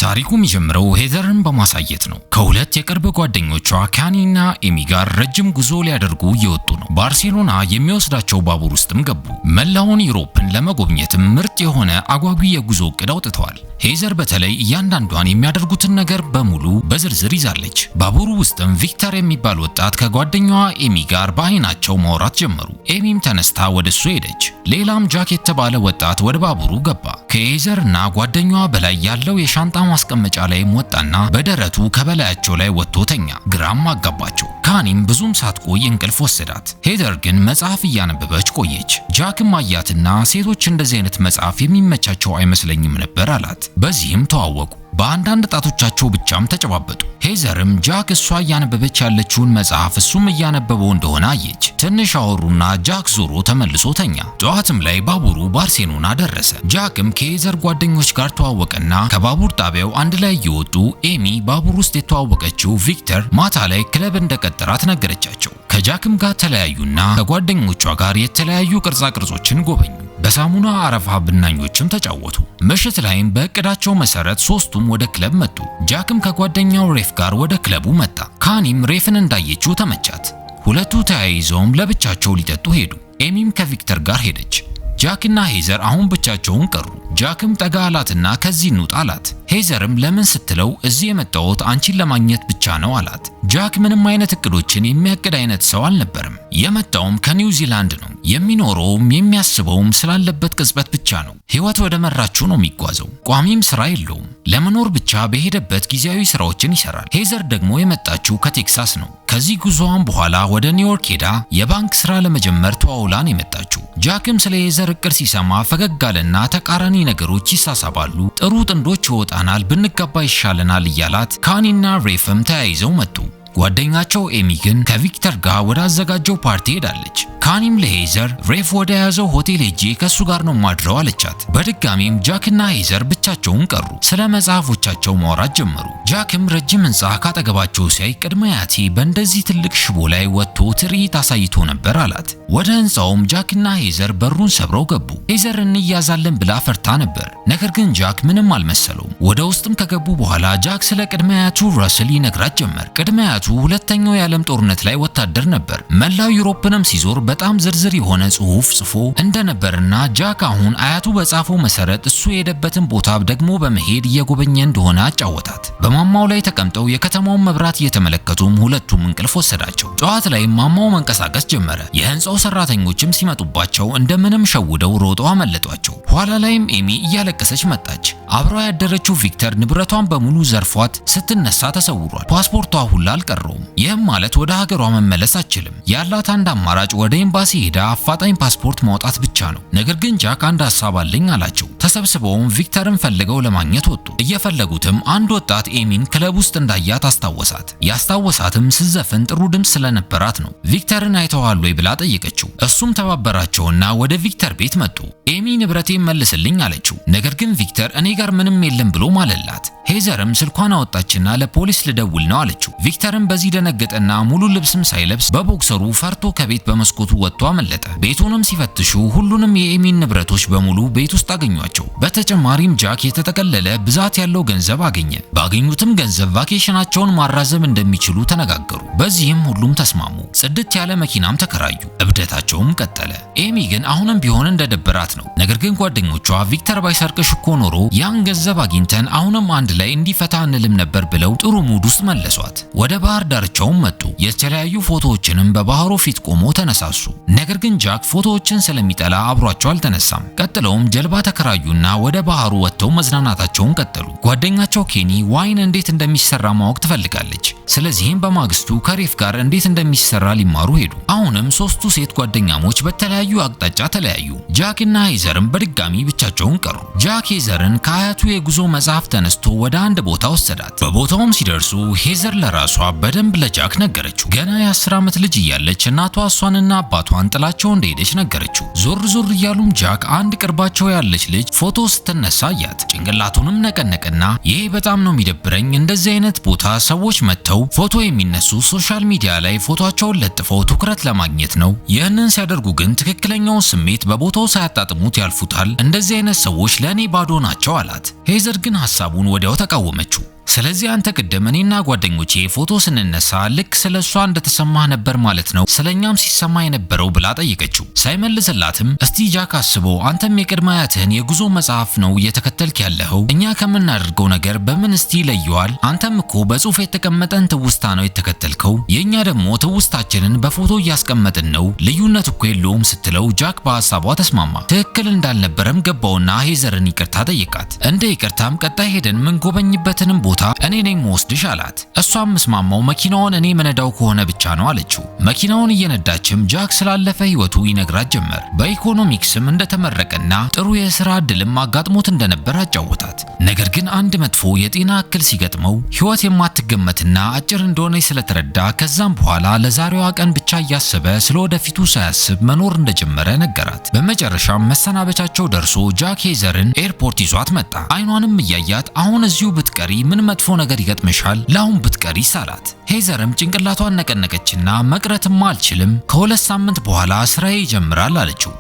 ታሪኩ የሚጀምረው ሄዘርን በማሳየት ነው። ከሁለት የቅርብ ጓደኞቿ ካኒና ኤሚ ጋር ረጅም ጉዞ ሊያደርጉ እየወጡ ነው። ባርሴሎና የሚወስዳቸው ባቡር ውስጥም ገቡ። መላውን ዩሮፕን ለመጎብኘትም ምርጥ የሆነ አጓጊ የጉዞ እቅድ አውጥተዋል። ሄዘር በተለይ እያንዳንዷን የሚያደርጉትን ነገር በሙሉ በዝርዝር ይዛለች። ባቡሩ ውስጥም ቪክተር የሚባል ወጣት ከጓደኛዋ ኤሚ ጋር በአይናቸው ማውራት ጀመሩ። ኤሚም ተነስታ ወደሱ ሄደች። ሌላም ጃክ የተባለ ወጣት ወደ ባቡሩ ገባ። ከሄዘርና ጓደኛዋ በላይ ያለው የሻንጣ ማስቀመጫ ላይም ወጣና በደረቱ ከበላያቸው ላይ ወጥቶ ተኛ። ግራም አጋባቸው። ካኒም ብዙም ሳትቆይ እንቅልፍ ወሰዳት። ሄዘር ግን መጽሐፍ እያነበበች ቆየች። ጃክም አያትና ሴቶች እንደዚህ አይነት መጽሐፍ የሚመቻቸው አይመስለኝም ነበር አላት። በዚህም ተዋወቁ። በአንዳንድ ጣቶቻቸው ብቻም ተጨባበጡ። ሄዘርም ጃክ እሷ እያነበበች ያለችውን መጽሐፍ እሱም እያነበበው እንደሆነ አየች። ትንሽ አወሩና ጃክ ዞሮ ተመልሶ ተኛ። ጠዋትም ላይ ባቡሩ ባርሴሎና ደረሰ። ጃክም ከሄዘር ጓደኞች ጋር ተዋወቀና ከባቡር ጣቢያው አንድ ላይ እየወጡ ኤሚ ባቡር ውስጥ የተዋወቀችው ቪክተር ማታ ላይ ክለብ እንደቀጠራት ነገረቻቸው። ከጃክም ጋር ተለያዩና ከጓደኞቿ ጋር የተለያዩ ቅርጻ ቅርጾችን ጎበኙ። በሳሙና አረፋ ብናኞችም ተጫወቱ። ምሽት ላይም በእቅዳቸው መሰረት ሶስቱም ወደ ክለብ መጡ። ጃክም ከጓደኛው ሬፍ ጋር ወደ ክለቡ መጣ። ካኒም ሬፍን እንዳየችው ተመቻት። ሁለቱ ተያይዘውም ለብቻቸው ሊጠጡ ሄዱ። ኤሚም ከቪክተር ጋር ሄደች። ጃክና ሄዘር አሁን ብቻቸውን ቀሩ። ጃክም ጠጋ አላትና ከዚህ እንውጣ አላት። ሄዘርም ለምን ስትለው እዚህ የመጣሁት አንቺን ለማግኘት ብቻ ነው አላት። ጃክ ምንም አይነት እቅዶችን የሚያቅድ አይነት ሰው አልነበረም። የመጣውም ከኒውዚላንድ ነው። የሚኖረውም የሚያስበውም ስላለበት ቅጽበት ብቻ ነው። ህይወት ወደ መራችው ነው የሚጓዘው። ቋሚም ስራ የለውም። ለመኖር ብቻ በሄደበት ጊዜያዊ ስራዎችን ይሰራል። ሄዘር ደግሞ የመጣችው ከቴክሳስ ነው። ከዚህ ጉዞዋን በኋላ ወደ ኒውዮርክ ሄዳ የባንክ ስራ ለመጀመር ተዋውላን የመጣችው። ጃክም ስለ ሄዘር እቅድ ሲሰማ ፈገግ አለና ተቃራኒ ነገሮች ይሳሳባሉ። ጥሩ ጥንዶች ይወጣናል፣ ብንጋባ ይሻለናል እያላት ካኒና ሬፍም ተያይዘው መጡ። ጓደኛቸው ኤሚ ግን ከቪክተር ጋር ወደ አዘጋጀው ፓርቲ ሄዳለች። ካኒም ለሄዘር ሬፍ ወደ ያዘው ሆቴል ሄጄ ከሱ ጋር ነው ማድረው አለቻት። በድጋሚም ጃክና ሄዘር ብቻቸውን ቀሩ። ስለ መጽሐፎቻቸው ማውራት ጀመሩ። ጃክም ረጅም ህንጻ ካጠገባቸው ሲያይ ቅድመ አያቴ በእንደዚህ ትልቅ ሽቦ ላይ ወጥቶ ትርኢት አሳይቶ ነበር አላት። ወደ ህንጻውም ጃክና ሄዘር በሩን ሰብረው ገቡ። ሄዘር እንያዛለን ብላ ፈርታ ነበር። ነገር ግን ጃክ ምንም አልመሰለውም። ወደ ውስጥም ከገቡ በኋላ ጃክ ስለ ቅድመ አያቱ ራስል ይነግራት ጀመር። ቅድመ አያቱ ሁለተኛው የዓለም ጦርነት ላይ ወታደር ነበር። መላው ዩሮፕንም ሲዞር በጣም ዝርዝር የሆነ ጽሑፍ ጽፎ እንደነበርና ጃክ አሁን አያቱ በጻፈው መሰረት እሱ የሄደበትን ቦታ ደግሞ በመሄድ እየጎበኘ እንደሆነ አጫወታት። በማማው ላይ ተቀምጠው የከተማውን መብራት እየተመለከቱም ሁለቱም እንቅልፍ ወሰዳቸው። ጠዋት ላይ ማማው መንቀሳቀስ ጀመረ። የህንጻው ሰራተኞችም ሲመጡባቸው እንደምንም ሸውደው ሮጠው አመለጧቸው። ኋላ ላይም ኤሚ እያለቀሰች መጣች። አብረው ያደረችው ቪክተር ንብረቷን በሙሉ ዘርፏት ስትነሳ ተሰውሯል። ፓስፖርቷ ሁላ አልቀረውም። ይህም ማለት ወደ ሀገሯ መመለስ አትችልም። ያላት አንድ አማራጭ ወደ ኤምባሲ ሄዳ አፋጣኝ ፓስፖርት ማውጣት ብቻ ነው። ነገር ግን ጃክ አንድ ሐሳብ አለኝ አላቸው። ተሰብስበውም ቪክተርን ፈልገው ለማግኘት ወጡ። እየፈለጉትም አንድ ወጣት ኤሚን ክለብ ውስጥ እንዳያት አስታወሳት። ያስታወሳትም ስትዘፍን ጥሩ ድምፅ ስለነበራት ነው። ቪክተርን አይተዋል ወይ ብላ ጠየቀችው። እሱም ተባበራቸውና ወደ ቪክተር ቤት መጡ። ኤሚ ንብረቴን መልስልኝ አለችው። ነገር ግን ቪክተር እኔ ጋር ምንም የለም ብሎ ማለላት። ሄዘርም ስልኳን አወጣችና ለፖሊስ ልደውል ነው አለችው። ቪክተርም በዚህ ደነገጠና ሙሉ ልብስም ሳይለብስ በቦክሰሩ ፈርቶ ከቤት በመስኮቱ ወጥቶ አመለጠ። ቤቱንም ሲፈትሹ ሁሉንም የኤሚን ንብረቶች በሙሉ ቤት ውስጥ አገኟቸው። በተጨማሪም ጃክ የተጠቀለለ ብዛት ያለው ገንዘብ አገኘ። ባገኙትም ገንዘብ ቫኬሽናቸውን ማራዘም እንደሚችሉ ተነጋገሩ። በዚህም ሁሉም ተስማሙ። ጽድት ያለ መኪናም ተከራዩ። እብደታቸውም ቀጠለ። ኤሚ ግን አሁንም ቢሆን እንደደበራት ነው። ነገር ግን ጓደኞቿ ቪክተር ባይሰርቅሽ እኮ ኖሮ ያን ገንዘብ አግኝተን አሁንም አንድ ላይ እንዲፈታ እንልም ነበር ብለው ጥሩ ሙድ ውስጥ መለሷት። ወደ ባህር ዳርቻውም መጡ። የተለያዩ ፎቶዎችንም በባህሩ ፊት ቆሞ ተነሳሱ። ነገር ግን ጃክ ፎቶዎችን ስለሚጠላ አብሯቸው አልተነሳም። ቀጥለውም ጀልባ ተከራዩና ወደ ባህሩ ወጥተው መዝናናታቸውን ቀጠሉ። ጓደኛቸው ኬኒ ዋይን እንዴት እንደሚሰራ ማወቅ ትፈልጋለች። ስለዚህም በማግስቱ ከሬፍ ጋር እንዴት እንደሚሰራ ሊማሩ ሄዱ። አሁንም ሶስቱ ሴት ጓደኛሞች በተለያዩ አቅጣጫ ተለያዩ። ጃክና ሄዘርም በድጋሚ ብቻቸውን ቀሩ። ጃክ ሄዘርን ከአያቱ የጉዞ መጽሐፍ ተነስቶ ወደ አንድ ቦታ ወሰዳት። በቦታውም ሲደርሱ ሄዘር ለራሷ በደንብ ለጃክ ነገረችው። ገና የ10 ዓመት ልጅ እያለች እናቷ እሷንና አባቷን ጥላቸው እንደሄደች ነገረችው። ዞር ዞር እያሉም ጃክ አንድ ቅርባቸው ያለች ልጅ ፎቶ ስትነሳ አያት። ጭንቅላቱንም ነቀነቀና ይሄ በጣም ነው የሚደብረኝ፣ እንደዚህ አይነት ቦታ ሰዎች መጥተው ፎቶ የሚነሱ ሶሻል ሚዲያ ላይ ፎቶአቸውን ለጥፈው ትኩረት ለማግኘት ነው። ይህንን ሲያደርጉ ግን ትክክለኛውን ስሜት በቦታው ሳያጣጥሙት ያልፉታል። እንደዚህ አይነት ሰዎች ለኔ ባዶ ናቸው አላት። ሄዘር ግን ሐሳቡን ወዲያው ተቃወመችው። ስለዚህ አንተ ቅድም እኔና ጓደኞቼ ፎቶ ስንነሳ ልክ ስለሷ እንደተሰማህ ነበር ማለት ነው ስለኛም ሲሰማ የነበረው ብላ ጠየቀችው። ሳይመልስላትም እስቲ ጃክ አስበው፣ አንተም የቅድመ አያትህን የጉዞ መጽሐፍ ነው እየተከተልክ ያለኸው። እኛ ከምናደርገው ነገር በምን እስቲ ይለየዋል? አንተም እኮ በጽሁፍ የተቀመጠን ትውስታ ነው የተከተልከው፣ የኛ ደግሞ ትውስታችንን በፎቶ እያስቀመጥን ነው። ልዩነት እኮ የለውም ስትለው ጃክ በሐሳቧ ተስማማ። ትክክል እንዳልነበረም ገባውና ሄዘርን ይቅርታ ጠየቃት። እንደ ይቅርታም ቀጣይ ሄደን ምን ጎበኝበትንም ቦታ እኔ ነኝ ወስድሽ አላት። እሷም መስማማው መኪናውን እኔ መነዳው ከሆነ ብቻ ነው አለችው። መኪናውን እየነዳችም ጃክ ስላለፈ ህይወቱ ይነግራት ጀመር። በኢኮኖሚክስም እንደተመረቀና ጥሩ የሥራ ዕድልም አጋጥሞት እንደነበር አጫወታት። ነገር ግን አንድ መጥፎ የጤና እክል ሲገጥመው ህይወት የማትገመትና አጭር እንደሆነ ስለተረዳ ከዛም በኋላ ለዛሬዋ ቀን ብቻ እያሰበ ስለወደፊቱ ሳያስብ መኖር እንደጀመረ ነገራት። በመጨረሻም መሰናበቻቸው ደርሶ ጃክ ሄዘርን ኤርፖርት ይዟት መጣ። አይኗንም እያያት አሁን እዚሁ ብትቀሪ ምን መጥፎ ነገር ይገጥምሻል? ለአሁን ብትቀሪስ አላት። ሄዘርም ጭንቅላቷን ነቀነቀችና መቅረትማ አልችልም፣ ከ2 ሳምንት በኋላ ስራዬ ይጀምራል አለችው።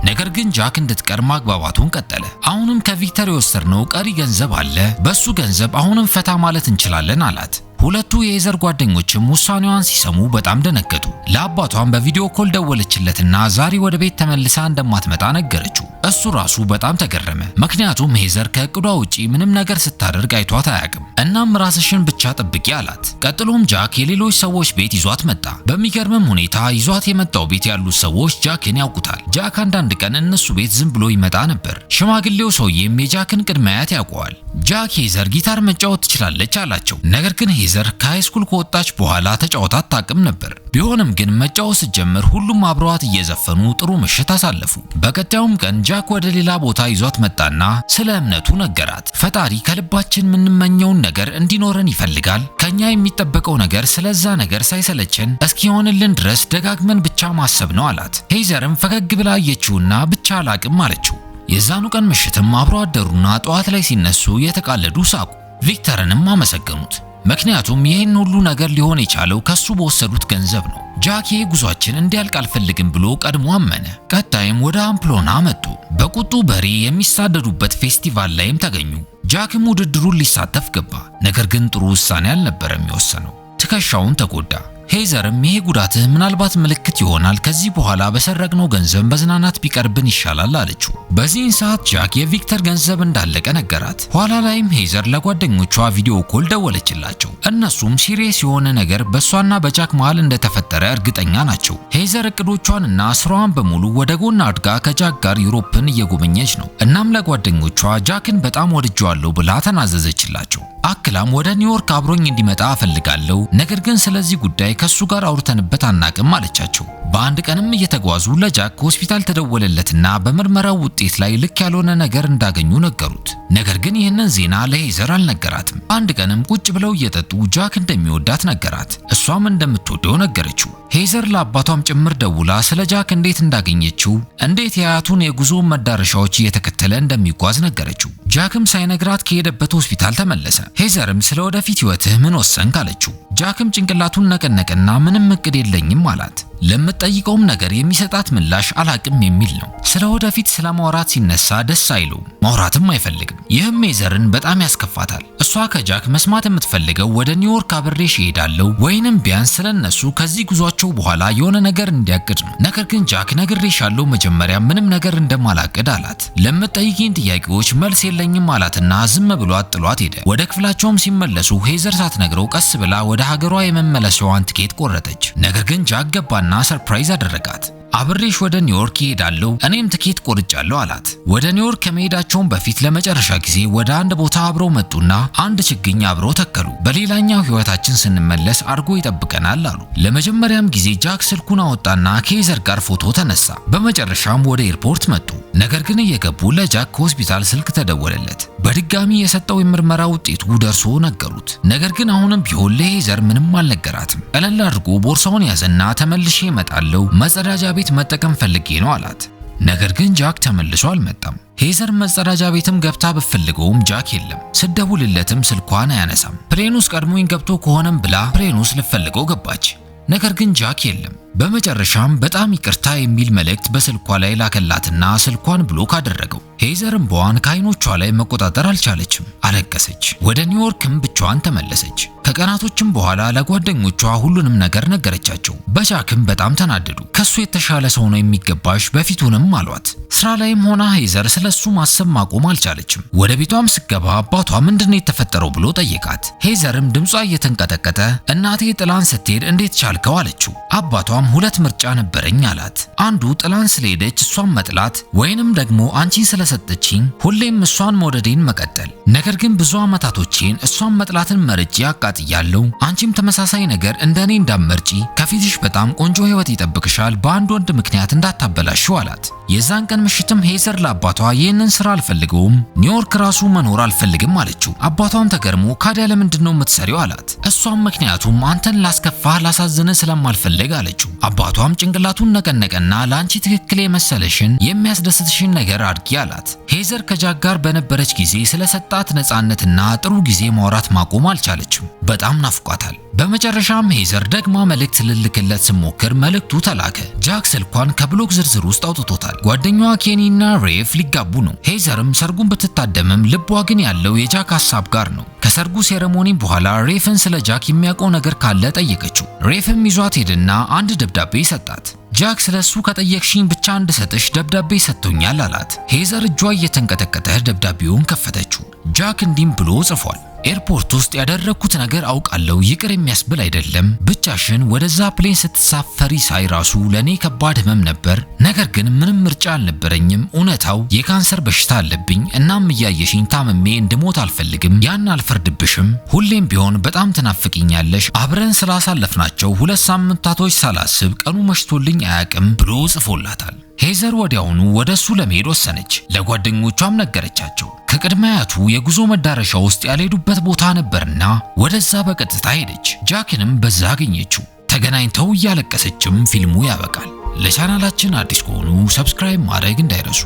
ነገር ግን ጃክ እንድትቀር ማግባባቱን ቀጠለ። አሁንም ከቪክተር የወሰድነው ቀሪ ገንዘብ አለ፣ በሱ ገንዘብ አሁንም ፈታ ማለት እንችላለን አላት። ሁለቱ የሄዘር ጓደኞችም ውሳኔዋን ሲሰሙ በጣም ደነገጡ። ለአባቷም በቪዲዮ ኮል ደወለችለትና ዛሬ ወደ ቤት ተመልሳ እንደማትመጣ ነገረችው። እሱ ራሱ በጣም ተገረመ። ምክንያቱም ሄዘር ከእቅዷ ውጪ ምንም ነገር ስታደርግ አይቷት አያውቅም። እናም ራስሽን ብቻ ጠብቂ አላት። ቀጥሎም ጃክ የሌሎች ሰዎች ቤት ይዟት መጣ። በሚገርምም ሁኔታ ይዟት የመጣው ቤት ያሉት ሰዎች ጃክን ያውቁታል። ጃክ አንዳንድ ቀን እነሱ ቤት ዝም ብሎ ይመጣ ነበር። ሽማግሌው ሰውዬም የጃክን ቅድመ አያት ያውቀዋል። ጃክ ሄዘር ጊታር መጫወት ትችላለች አላቸው። ነገር ግን ሄዘር ከሃይስኩል ከወጣች በኋላ ተጫውታ አታውቅም ነበር። ቢሆንም ግን መጫወት ስትጀምር ሁሉም አብረዋት እየዘፈኑ ጥሩ ምሽት አሳለፉ። በቀጣዩም ቀን ጃክ ወደ ሌላ ቦታ ይዟት መጣና ስለ እምነቱ ነገራት። ፈጣሪ ከልባችን የምንመኘውን ነገር እንዲኖረን ይፈልጋል። ከኛ የሚጠበቀው ነገር ስለዛ ነገር ሳይሰለቸን እስኪሆንልን ድረስ ደጋግመን ብቻ ማሰብ ነው አላት። ሄዘርም ፈገግ ብላ አየችውና ብቻ አላቅም አለችው። የዛኑ ቀን ምሽትም አብሮ አደሩና ጠዋት ላይ ሲነሱ የተቃለዱ ሳቁ። ቪክተርንም አመሰገኑት። ምክንያቱም ይህን ሁሉ ነገር ሊሆን የቻለው ከሱ በወሰዱት ገንዘብ ነው። ጃክ ጉዟችን እንዲያልቅ አልፈልግም ብሎ ቀድሞ አመነ። ቀጣይም ወደ አምፕሎና መጡ። በቁጡ በሬ የሚሳደዱበት ፌስቲቫል ላይም ተገኙ። ጃክም ውድድሩን ሊሳተፍ ገባ። ነገር ግን ጥሩ ውሳኔ አልነበረም የወሰነው። ትከሻውን ተጎዳ። ሄዘርም ይሄ ጉዳትህ ምናልባት ምልክት ይሆናል፣ ከዚህ በኋላ በሰረቅነው ገንዘብ መዝናናት ቢቀርብን ይሻላል አለችው። በዚህን ሰዓት ጃክ የቪክተር ገንዘብ እንዳለቀ ነገራት። ኋላ ላይም ሄዘር ለጓደኞቿ ቪዲዮ ኮል ደወለችላቸው። እነሱም ሲሪየስ የሆነ ነገር በሷና በጃክ መሃል እንደተፈጠረ እርግጠኛ ናቸው። ሄዘር እቅዶቿንና ስራዋን በሙሉ ወደ ጎን አድጋ ከጃክ ጋር ዩሮፕን እየጎበኘች ነው። እናም ለጓደኞቿ ጃክን በጣም ወድጄዋለሁ ብላ ተናዘዘችላቸው። አክላም ወደ ኒውዮርክ አብሮኝ እንዲመጣ እፈልጋለሁ፣ ነገር ግን ስለዚህ ጉዳይ ከሱ ጋር አውርተንበት አናቅም አለቻቸው። በአንድ ቀንም እየተጓዙ ለጃክ ሆስፒታል ተደወለለትና በምርመራው ውጤት ላይ ልክ ያልሆነ ነገር እንዳገኙ ነገሩት። ነገር ግን ይህንን ዜና ለሄዘር አልነገራትም። አንድ ቀንም ቁጭ ብለው እየጠጡ ጃክ እንደሚወዳት ነገራት። እሷም እንደምትወደው ነገረችው። ሄዘር ለአባቷም ጭምር ደውላ ስለ ጃክ እንዴት እንዳገኘችው፣ እንዴት የአያቱን የጉዞ መዳረሻዎች እየተከተለ እንደሚጓዝ ነገረችው። ጃክም ሳይነግራት ከሄደበት ሆስፒታል ተመለሰ። ሄዘርም ስለ ወደፊት ህይወትህ ምን ወሰንክ አለችው። ጃክም ጭንቅላቱን ነቀነቀና ምንም እቅድ የለኝም አላት። ለምትጠይቀውም ነገር የሚሰጣት ምላሽ አላቅም የሚል ነው። ስለ ወደፊት ስለ ማውራት ሲነሳ ደስ አይለውም፣ ማውራትም አይፈልግም። ይህም ሄዘርን በጣም ያስከፋታል። እሷ ከጃክ መስማት የምትፈልገው ወደ ኒውዮርክ አብሬሽ እሄዳለሁ ወይንም ቢያንስ ስለነሱ ከዚህ ጉዟቸው በኋላ የሆነ ነገር እንዲያቅድ ነው። ነገር ግን ጃክ ነግሬሻለሁ መጀመሪያ ምንም ነገር እንደማላቅድ አላት። ለምትጠይቂኝ ጥያቄዎች መልስ የለኝም አላትና ዝም ብሏት ጥሏት ሄደ። ወደ ክፍላቸውም ሲመለሱ ሄዘር ሳትነግረው ቀስ ብላ ወደ ሀገሯ የመመለሻዋን ትኬት ቆረጠች። ነገር ግን ጃክ ገባና ሰርፕራይዝ አደረጋት። አብሬሽ ወደ ኒውዮርክ ይሄዳለሁ እኔም ትኬት ቆርጫለሁ አላት። ወደ ኒውዮርክ ከመሄዳቸውም በፊት ለመጨረሻ ጊዜ ወደ አንድ ቦታ አብረው መጡና አንድ ችግኝ አብረው ተከሉ። በሌላኛው ህይወታችን ስንመለስ አድርጎ ይጠብቀናል አሉ። ለመጀመሪያም ጊዜ ጃክ ስልኩን አወጣና ከሄዘር ጋር ፎቶ ተነሳ። በመጨረሻም ወደ ኤርፖርት መጡ። ነገር ግን እየገቡ ለጃክ ከሆስፒታል ስልክ ተደወለለት። በድጋሚ የሰጠው የምርመራ ውጤቱ ደርሶ ነገሩት። ነገር ግን አሁንም ቢሆን ለሄዘር ምንም አልነገራትም። ቀለል አድርጎ ቦርሳውን ያዘና ተመልሼ እመጣለሁ መጸዳጃ ቤት መጠቀም ፈልጌ ነው አላት። ነገር ግን ጃክ ተመልሶ አልመጣም። ሄዘር መጸዳጃ ቤትም ገብታ ብትፈልገውም ጃክ የለም። ስደውልለትም ስልኳን አያነሳም። ፕሌን ውስጥ ቀድሞኝ ገብቶ ከሆነም ብላ ፕሌን ውስጥ ልትፈልገው ገባች። ነገር ግን ጃክ የለም። በመጨረሻም በጣም ይቅርታ የሚል መልእክት በስልኳ ላይ ላከላትና ስልኳን ብሎክ አደረገው። ሄዘር እንባዋን ከዓይኖቿ ላይ መቆጣጠር አልቻለችም። አለቀሰች። ወደ ኒውዮርክም ብቻዋን ተመለሰች። ከቀናቶችም በኋላ ለጓደኞቿ ሁሉንም ነገር ነገረቻቸው። በጃክም በጣም ተናደዱ። ከሱ የተሻለ ሰው ነው የሚገባሽ በፊቱንም አሏት። ስራ ላይም ሆና ሄዘር ስለሱ ማሰብ ማቆም አልቻለችም። ወደ ቤቷም ስገባ አባቷ ምንድነው የተፈጠረው ብሎ ጠየቃት። ሄዘርም ድምጿ እየተንቀጠቀጠ እናቴ ጥላን ስትሄድ እንዴት ቻልከው አለችው። አባቷም ሁለት ምርጫ ነበረኝ አላት። አንዱ ጥላን ስለሄደች እሷን መጥላት ወይንም ደግሞ አንቺን ስለሰጠችኝ ሁሌም እሷን መውደዴን መቀጠል። ነገር ግን ብዙ አመታቶቼን እሷን መጥላትን መርጬ አቃጥያለሁ። አንቺም ተመሳሳይ ነገር እንደኔ እንዳመርጪ ከፊትሽ በጣም ቆንጆ ህይወት ይጠብቅሻል። በአንድ ወንድ ምክንያት እንዳታበላሽው አላት። የዛን ቀን ምሽትም ሄዘር ለአባቷ ይህንን ስራ አልፈልገውም፣ ኒውዮርክ ራሱ መኖር አልፈልግም አለችው። አባቷም ተገርሞ ካዲያ ለምንድን ነው የምትሰሪው አላት። እሷም ምክንያቱም አንተን ላስከፋህ ላሳዝንህ ስለማልፈልግ አለችው። አባቷም ጭንቅላቱን ነቀነቀና ለአንቺ ትክክል የመሰለሽን የሚያስደስትሽን ነገር አድርጊ አላት። ሄዘር ከጃክ ጋር በነበረች ጊዜ ስለሰጣት ነፃነትና ጥሩ ጊዜ ማውራት ማቆም አልቻለችም። በጣም ናፍቋታል። በመጨረሻም ሄዘር ደግማ መልእክት ልልክለት ስሞክር መልእክቱ ተላከ። ጃክ ስልኳን ከብሎክ ዝርዝር ውስጥ አውጥቶታል። ጓደኛዋ ኬኒና ሬፍ ሊጋቡ ነው። ሄዘርም ሰርጉን ብትታደምም ልቧ ግን ያለው የጃክ ሐሳብ ጋር ነው። ከሰርጉ ሴሬሞኒ በኋላ ሬፍን ስለ ጃክ የሚያውቀው ነገር ካለ ጠየቀችው። ሬፍም ይዟት ሄድና አንድ ደብዳቤ ሰጣት። ጃክ ስለሱ ከጠየቅሽኝ ብቻ እንድሰጥሽ ደብዳቤ ሰጥቶኛል አላት። ሄዘር እጇ እየተንቀጠቀጠ ደብዳቤውን ከፈተችው። ጃክ እንዲህም ብሎ ጽፏል። ኤርፖርት ውስጥ ያደረኩት ነገር አውቃለሁ፣ ይቅር የሚያስብል አይደለም። ብቻሽን ወደዛ ፕሌን ስትሳፈሪ ሳይ ራሱ ለኔ ከባድ ህመም ነበር። ነገር ግን ምንም ምርጫ አልነበረኝም። እውነታው የካንሰር በሽታ አለብኝ። እናም እያየሽኝ ታምሜ እንድሞት አልፈልግም። ያን አልፈርድብሽም። ሁሌም ቢሆን በጣም ትናፍቅኛለሽ። አብረን ስላሳለፍናቸው 2 ሳምንታቶች ሳላስብ ቀኑ መሽቶልኝ አያቅም ብሎ ጽፎላታል። ሄዘር ወዲያውኑ ወደሱ ለመሄድ ወሰነች። ለጓደኞቿም ነገረቻቸው። ከቅድመ አያቱ የጉዞ መዳረሻ ውስጥ ያልሄዱበት ቦታ ነበርና ወደዛ በቀጥታ ሄደች። ጃክንም በዛ አገኘችው። ተገናኝተው እያለቀሰችም ፊልሙ ያበቃል። ለቻናላችን አዲስ ከሆኑ ሰብስክራይብ ማድረግ እንዳይረሱ።